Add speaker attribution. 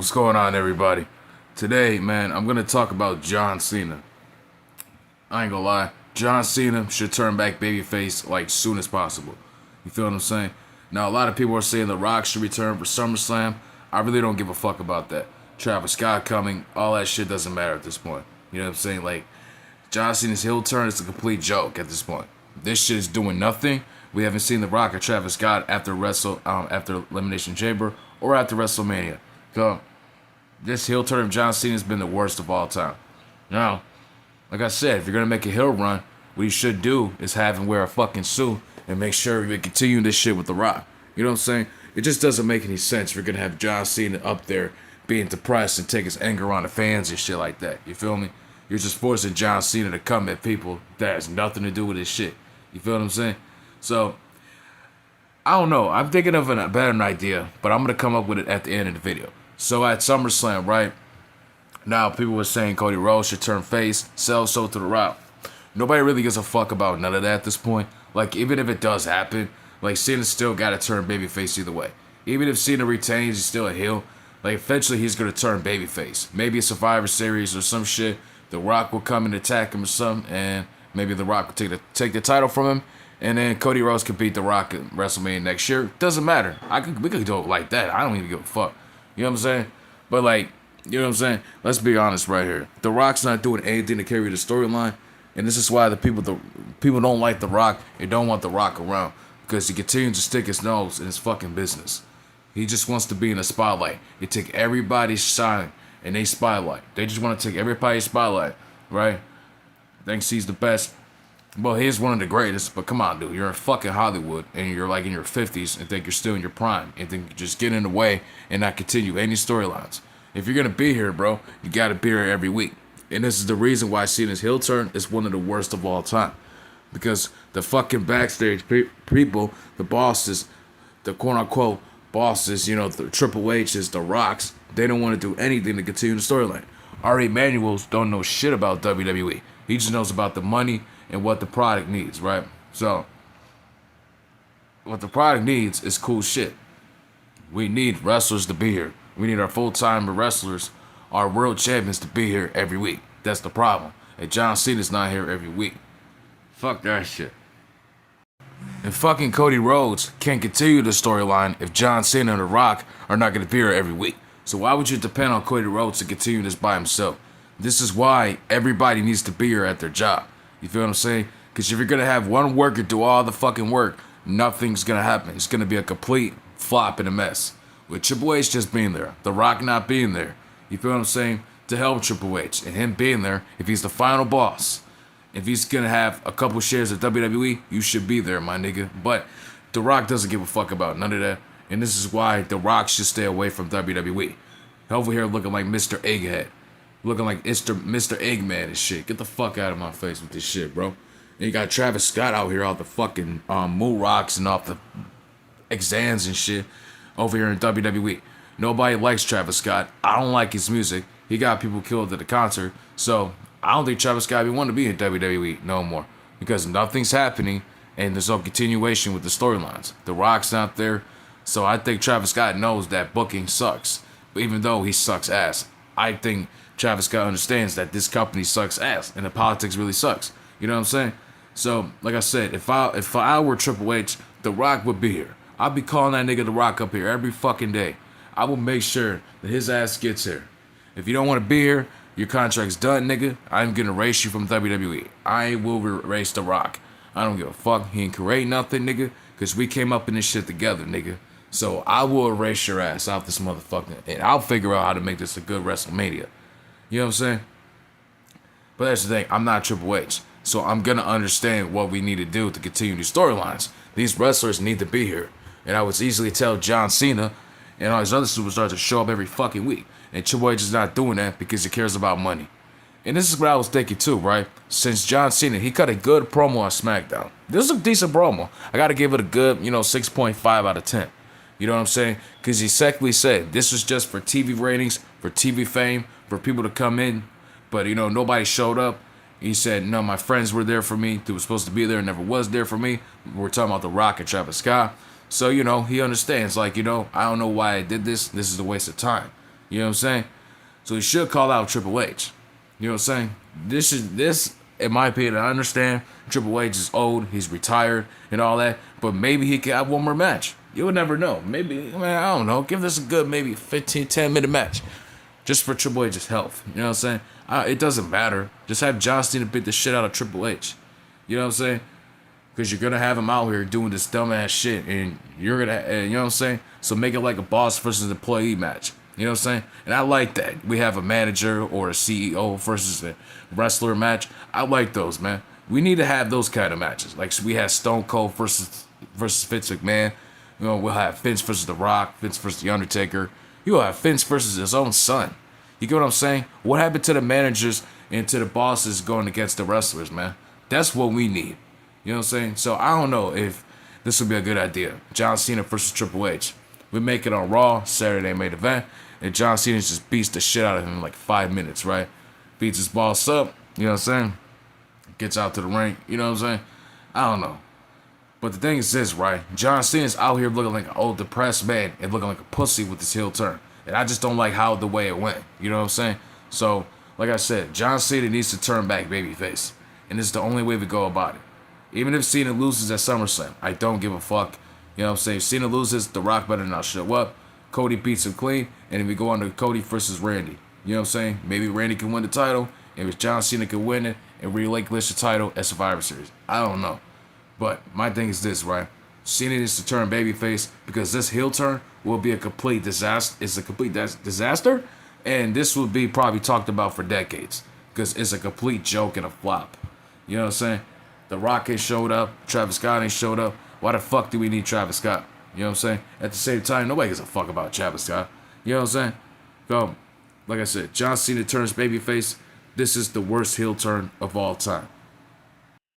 Speaker 1: What's going on, everybody? Today, man, I'm gonna talk about John Cena. I ain't gonna lie, John Cena should turn back Babyface like soon as possible. You feel what I'm saying? Now, a lot of people are saying The Rock should return for SummerSlam. I really don't give a fuck about that. Travis Scott coming, all that shit doesn't matter at this point. You know what I'm saying? Like, John Cena's heel turn is a complete joke at this point. This shit is doing nothing. We haven't seen The Rock or Travis Scott after after Elimination Chamber or after WrestleMania. So, this heel turn of John Cena has been the worst of all time. Now, like I said, if you're gonna make a heel run, what you should do is have him wear a fucking suit and make sure we continue this shit with The Rock. You know what I'm saying? It just doesn't make any sense if you're gonna have John Cena up there being depressed and take his anger on the fans and shit like that. You feel me? You're just forcing John Cena to come at people that has nothing to do with his shit. You feel what I'm saying? So, I don't know. I'm thinking of a better idea, but I'm gonna come up with it at the end of the video. So at SummerSlam, right? Now people were saying Cody Rhodes should turn face, sell so to The Rock. Nobody really gives a fuck about none of that at this point. Like, even if it does happen, like, Cena still gotta turn babyface either way. Even if Cena retains, he's still a heel. Like, eventually he's gonna turn babyface. Maybe a Survivor Series or some shit. The Rock will come and attack him or something, and maybe The Rock will take the title from him, and then Cody Rhodes can beat The Rock at WrestleMania next year. Doesn't matter. We could do it like that. I don't even give a fuck. You know what I'm saying? But, like, you know what I'm saying? Let's be honest right here. The Rock's not doing anything to carry the storyline, and this is why the people don't like The Rock and don't want The Rock around, because he continues to stick his nose in his fucking business. He just wants to be in the spotlight. He take everybody's shine in a spotlight. They just want to take everybody's spotlight, right? Thinks he's the best. Well, he's one of the greatest, but come on, dude. You're in fucking Hollywood, and you're like in your 50s, and think you're still in your prime, and think you just get in the way and not continue any storylines. If you're gonna be here, bro, you gotta be here every week. And this is the reason why Cena's heel turn is one of the worst of all time. Because the fucking backstage people, the bosses, the quote-unquote bosses, you know, the Triple H's, the Rocks, they don't want to do anything to continue the storyline. Ari Emanuel's don't know shit about WWE. He just knows about the money and what the product needs, right? So, what the product needs is cool shit. We need wrestlers to be here. We need our full-time wrestlers, our world champions, to be here every week. That's the problem. And John Cena's not here every week. Fuck that shit. And fucking Cody Rhodes can't continue the storyline if John Cena and The Rock are not going to be here every week. So why would you depend on Cody Rhodes to continue this by himself? This is why everybody needs to be here at their job. You feel what I'm saying? Because if you're going to have one worker do all the fucking work, nothing's going to happen. It's going to be a complete flop and a mess. With Triple H just being there, The Rock not being there. You feel what I'm saying? To help Triple H and him being there, if he's the final boss, if he's going to have a couple shares of WWE, you should be there, my nigga. But The Rock doesn't give a fuck about none of that. And this is why The Rock should stay away from WWE. Over here looking like Mr. Egghead. Looking like Mr. Eggman and shit. Get the fuck out of my face with this shit, bro. And you got Travis Scott out here off the fucking Moon Rocks and off the Xans and shit over here in WWE. Nobody likes Travis Scott. I don't like his music. He got people killed at the concert. So, I don't think Travis Scott even want to be in WWE no more. Because nothing's happening and there's no continuation with the storylines. The Rock's not there. So, I think Travis Scott knows that booking sucks. But even though he sucks ass, I think Travis Scott understands that this company sucks ass and the politics really sucks. You know what I'm saying? So, like I said, if I were Triple H, The Rock would be here. I'd be calling that nigga The Rock up here every fucking day. I will make sure that his ass gets here. If you don't want to be here, your contract's done, nigga. I'm gonna erase you from WWE. I will erase The Rock. I don't give a fuck. He ain't create nothing, nigga, because we came up in this shit together, nigga. So I will erase your ass out this motherfucker, and I'll figure out how to make this a good WrestleMania. You know what I'm saying? But that's the thing. I'm not Triple H. So I'm going to understand what we need to do to continue these storylines. These wrestlers need to be here. And I would easily tell John Cena and all these other superstars to show up every fucking week. And Triple H is not doing that because he cares about money. And this is what I was thinking too, right? Since John Cena, he cut a good promo on SmackDown. This is a decent promo. I got to give it a good, 6.5 out of 10. You know what I'm saying? Because he secondly said this was just for TV ratings, for TV fame, for people to come in. But, nobody showed up. He said, no, my friends were there for me. They were supposed to be there, never was there for me. We're talking about The Rock and Travis Scott. So, he understands. Like, I don't know why I did this. This is a waste of time. You know what I'm saying? So he should call out Triple H. You know what I'm saying? This, in my opinion, I understand Triple H is old, he's retired, and all that, but maybe he could have one more match. You would never know. Maybe, man, I don't know. Give this a good, maybe 15, 10-minute match. Just for Triple H's health. You know what I'm saying? It doesn't matter. Just have John Cena beat the shit out of Triple H. You know what I'm saying? Because you're going to have him out here doing this dumbass shit. And you're going to, you know what I'm saying? So make it like a boss versus employee match. You know what I'm saying? And I like that. We have a manager or a CEO versus a wrestler match. I like those, man. We need to have those kind of matches. Like we had Stone Cold versus Vince McMahon. You know, we'll have Vince versus The Rock, Vince versus The Undertaker. You'll have Vince versus his own son. You get what I'm saying? What happened to the managers and to the bosses going against the wrestlers, man? That's what we need. You know what I'm saying? So I don't know if this would be a good idea. John Cena versus Triple H. We make it on Raw, Saturday main event, and John Cena just beats the shit out of him in like 5 minutes, right? Beats his boss up, you know what I'm saying? Gets out to the ring, you know what I'm saying? I don't know. But the thing is this, right? John Cena's out here looking like an old depressed man and looking like a pussy with his heel turn. And I just don't like how the way it went. You know what I'm saying? So, like I said, John Cena needs to turn back babyface. And this is the only way we go about it. Even if Cena loses at SummerSlam, I don't give a fuck. You know what I'm saying? If Cena loses, The Rock better not show up. Cody beats him clean. And then we go on to Cody versus Randy. You know what I'm saying? Maybe Randy can win the title. And if John Cena can win it and relinquish the title at Survivor Series. I don't know. But my thing is this, right? Cena needs to turn babyface because this heel turn will be a complete disaster. It's a complete disaster, and this will be probably talked about for decades because it's a complete joke and a flop. You know what I'm saying? The Rock ain't showed up. Travis Scott ain't showed up. Why the fuck do we need Travis Scott? You know what I'm saying? At the same time, nobody gives a fuck about Travis Scott. You know what I'm saying? So, like I said, John Cena turns babyface. This is the worst heel turn of all time.